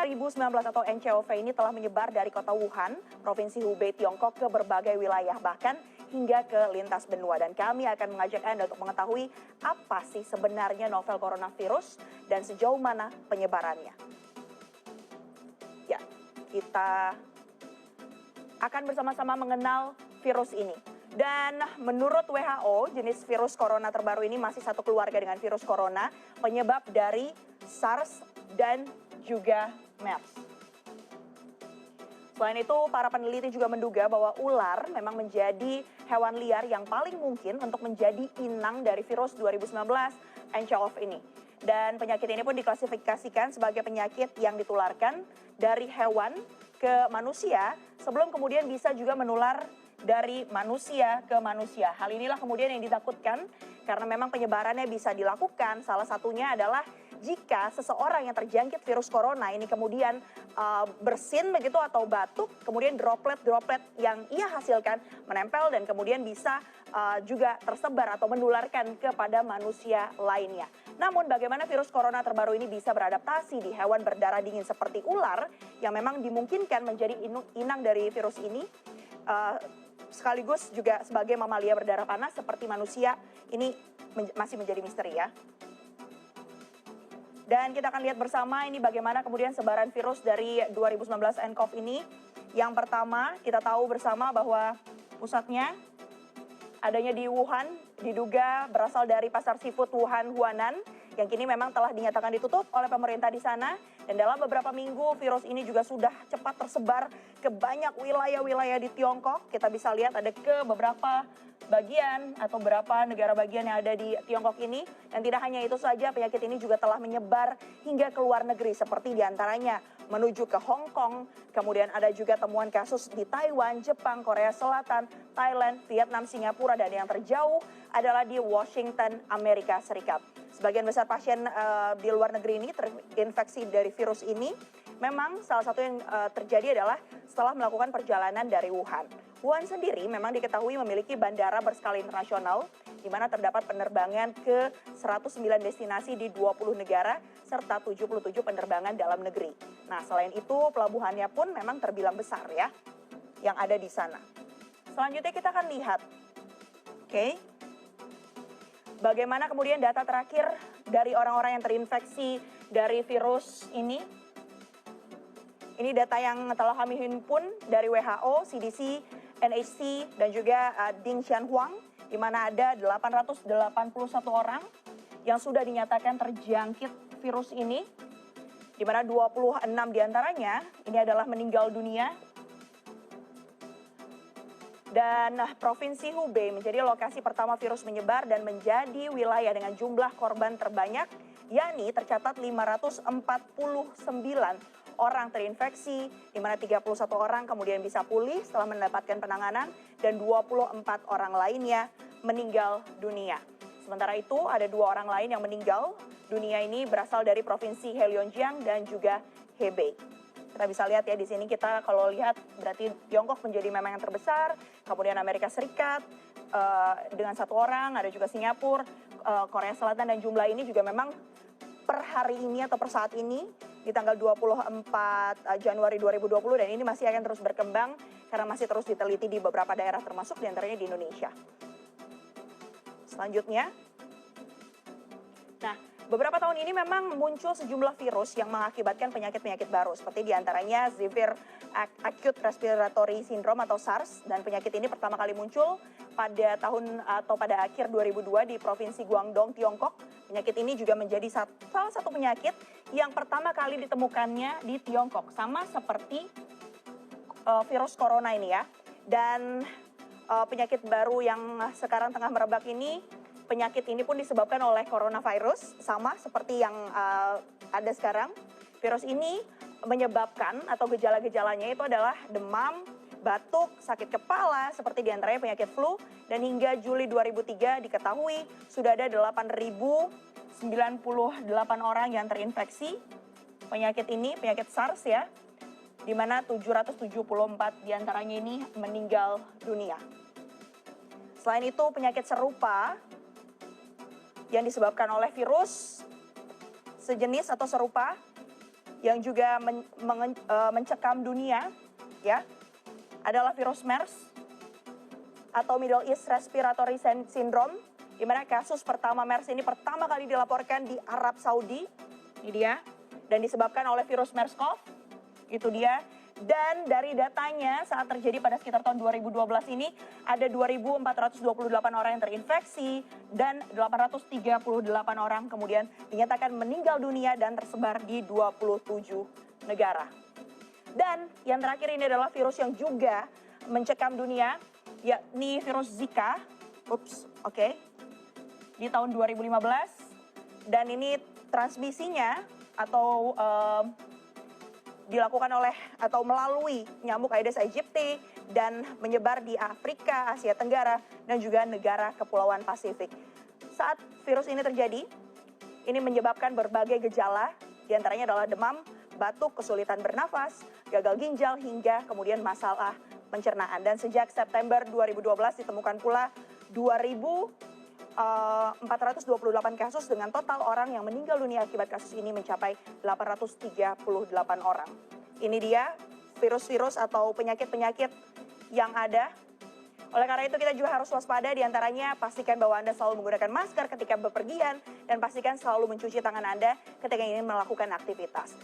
2019 atau NCOV ini telah menyebar dari kota Wuhan, Provinsi Hubei, Tiongkok ke berbagai wilayah, bahkan hingga ke lintas benua. Dan kami akan mengajak Anda untuk mengetahui apa sih sebenarnya novel coronavirus dan sejauh mana penyebarannya. Ya, kita akan bersama-sama mengenal virus ini. Dan menurut WHO, jenis virus corona terbaru ini masih satu keluarga dengan virus corona, penyebab dari SARS dan juga MERS. Selain itu, para peneliti juga menduga bahwa ular memang menjadi hewan liar yang paling mungkin untuk menjadi inang dari virus 2019 nCoV ini. Dan penyakit ini pun diklasifikasikan sebagai penyakit yang ditularkan dari hewan ke manusia sebelum kemudian bisa juga menular dari manusia ke manusia. Hal inilah kemudian yang ditakutkan karena memang penyebarannya bisa dilakukan. Salah satunya adalah jika seseorang yang terjangkit virus corona ini kemudian bersin begitu atau batuk, kemudian droplet-droplet yang ia hasilkan menempel dan kemudian bisa juga tersebar atau menularkan kepada manusia lainnya. Namun bagaimana virus corona terbaru ini bisa beradaptasi di hewan berdarah dingin seperti ular yang memang dimungkinkan menjadi inang dari virus ini, sekaligus juga sebagai mamalia berdarah panas seperti manusia, ini masih menjadi misteri ya. Dan kita akan lihat bersama ini bagaimana kemudian sebaran virus dari 2019 nCoV ini. Yang pertama kita tahu bersama bahwa pusatnya adanya di Wuhan, diduga berasal dari pasar seafood Wuhan Huanan yang kini memang telah dinyatakan ditutup oleh pemerintah di sana. Dan dalam beberapa minggu virus ini juga sudah cepat tersebar ke banyak wilayah-wilayah di Tiongkok. Kita bisa lihat ada ke beberapa bagian atau beberapa negara bagian yang ada di Tiongkok ini. Dan tidak hanya itu saja, penyakit ini juga telah menyebar hingga ke luar negeri seperti diantaranya menuju ke Hong Kong. Kemudian ada juga temuan kasus di Taiwan, Jepang, Korea Selatan, Thailand, Vietnam, Singapura, dan yang terjauh adalah di Washington, Amerika Serikat. Sebagian besar pasien di luar negeri ini terinfeksi dari virus ini. Memang salah satu yang terjadi adalah setelah melakukan perjalanan dari Wuhan. Wuhan sendiri memang diketahui memiliki bandara berskala internasional di mana terdapat penerbangan ke 109 destinasi di 20 negara serta 77 penerbangan dalam negeri. Nah, selain itu pelabuhannya pun memang terbilang besar ya yang ada di sana. Selanjutnya kita akan lihat. Bagaimana kemudian data terakhir dari orang-orang yang terinfeksi dari virus ini? Ini data yang telah kami himpun dari WHO, CDC, NHC, dan juga Ding Xianhuang, di mana ada 881 orang yang sudah dinyatakan terjangkit virus ini, di mana 26 diantaranya ini adalah meninggal dunia. Dan Provinsi Hubei menjadi lokasi pertama virus menyebar dan menjadi wilayah dengan jumlah korban terbanyak, yakni tercatat 549 orang terinfeksi, di mana 31 orang kemudian bisa pulih setelah mendapatkan penanganan dan 24 orang lainnya meninggal dunia. Sementara itu ada 2 orang lain yang meninggal dunia ini berasal dari Provinsi Heilongjiang dan juga Hebei. Kita bisa lihat ya di sini kita kalau lihat berarti Tiongkok menjadi memang yang terbesar, kemudian Amerika Serikat dengan 1 orang, ada juga Singapura, Korea Selatan, dan jumlah ini juga memang per hari ini atau per saat ini di tanggal 24 Januari 2020 dan ini masih akan terus berkembang karena masih terus diteliti di beberapa daerah termasuk diantaranya di Indonesia. Selanjutnya, nah beberapa tahun ini memang muncul sejumlah virus yang mengakibatkan penyakit-penyakit baru seperti diantaranya Severe Acute Respiratory Syndrome atau SARS, dan penyakit ini pertama kali muncul pada tahun atau pada akhir 2002 di Provinsi Guangdong, Tiongkok. Penyakit ini juga menjadi salah satu penyakit yang pertama kali ditemukannya di Tiongkok, sama seperti virus corona ini ya. Dan penyakit baru yang sekarang tengah merebak ini, penyakit ini pun disebabkan oleh coronavirus, sama seperti yang ada sekarang. Virus ini menyebabkan atau gejala-gejalanya itu adalah demam, batuk, sakit kepala, seperti diantaranya penyakit flu. Dan hingga Juli 2003 diketahui sudah ada 8.098 orang yang terinfeksi penyakit ini, penyakit SARS ya, di mana 774 diantaranya ini meninggal dunia. Selain itu penyakit serupa yang disebabkan oleh virus sejenis atau serupa yang juga mencekam dunia, ya, adalah virus MERS atau Middle East Respiratory Syndrome, di mana kasus pertama MERS ini pertama kali dilaporkan di Arab Saudi, ini dia, dan disebabkan oleh virus MERS-CoV, itu dia. Dan dari datanya saat terjadi pada sekitar tahun 2012 ini, ada 2.428 orang yang terinfeksi dan 838 orang kemudian dinyatakan meninggal dunia dan tersebar di 27 negara. Dan yang terakhir ini adalah virus yang juga mencekam dunia, yakni virus Zika. Di tahun 2015, dan ini transmisinya atau dilakukan oleh atau melalui nyamuk Aedes aegypti dan menyebar di Afrika, Asia Tenggara, dan juga negara Kepulauan Pasifik. Saat virus ini terjadi, ini menyebabkan berbagai gejala, diantaranya adalah demam, batuk, kesulitan bernafas, gagal ginjal, hingga kemudian masalah pencernaan. Dan sejak September 2012 ditemukan pula 2.428 kasus dengan total orang yang meninggal dunia akibat kasus ini mencapai 838 orang. Ini dia virus-virus atau penyakit-penyakit yang ada. Oleh karena itu kita juga harus waspada, diantaranya pastikan bahwa Anda selalu menggunakan masker ketika bepergian dan pastikan selalu mencuci tangan Anda ketika ingin melakukan aktivitas.